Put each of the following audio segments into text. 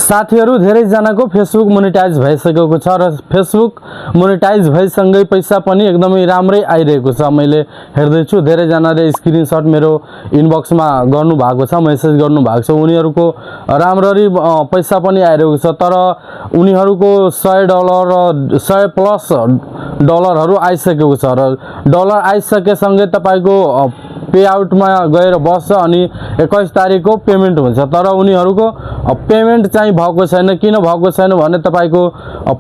साथीहरु धेरै जनाको फेसबुक मोनेटाइज भइसकेको छ र फेसबुक मोनेटाइज भइसँगै पैसा पनि एकदमै राम्रै आइरहेको छ। मैले हेर्दै छु धेरै जनाले स्क्रिनशट मेरो इनबक्समा गर्नु भएको छ, मेसेज गर्नु भएको छ। उनीहरुको राम्ररी पैसा पनि आइरहेको छ, तर उनीहरुको $100 100 प्लस डलरहरु आइसकेको छ र डलर आइसकेसँगै तपाईको पे आउटमा गएर बस्छ अनि 21 तारिखको पेमेन्ट हुन्छ। तर उनीहरुको पेमेन्ट चाहिँ भएको छैन। किन भएको छैन भने तपाईको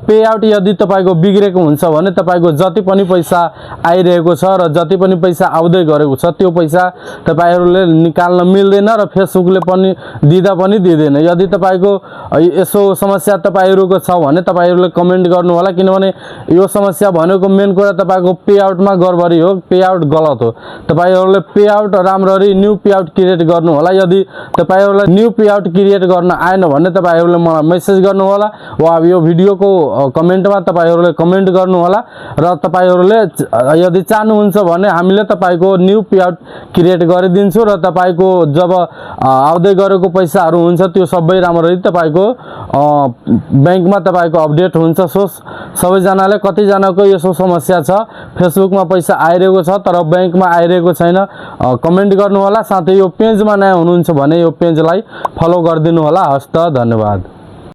पे आउट यदि तपाईको बिग्रेको हुन्छ भने तपाईको जति पनि पैसा आइरहेको छ र जति पनि पैसा आउँदै गरेको छ त्यो पैसा तपाईहरुले निकाल्न मिल्दैन र फेसबुकले पनि दिदा पनि दिदैन। यदि तपाईको यसो समस्या तपाईहरुको छ भने तपाईहरुले कमेन्ट गर्नु होला, किनभने यो समस्या भनेको मेन कुरा तपाईको पे आउटमा गडबडी हो, पे आउट गलत हो। तपाईहरुले पे आउट राम्ररी न्यू पे आउट क्रिएट गर्नु होला। यदि तपाईहरुलाई न्यू पे आउट क्रिएट गर्न आएन भने तपाईहरुले मलाई मेसेज गर्नु होला वा यो भिडियोको कमेन्टमा तपाईहरुले कमेन्ट गर्नु होला र तपाईहरुले यदि चाहनुहुन्छ भने हामीले तपाईको न्यू पे आउट क्रिएट गरिदिन्छु र तपाईको जब आउँदै गरेको पैसाहरु हुन्छ त्यो सबै राम्ररी तपाईको बैंकमा तपाईको अपडेट हुन्छ। सो सबै जनाले कति जनाको यसो समस्या छ, फेसबुकमा पैसा आइरहेको छ तर बैंकमा आइरहेको छैन, कमेन्ट गर्नु होला। साथै यो पेजमा नयाँ हुनुहुन्छ भने यो पेजलाई फलो गरिदिनु होला। हस्त, धन्यवाद।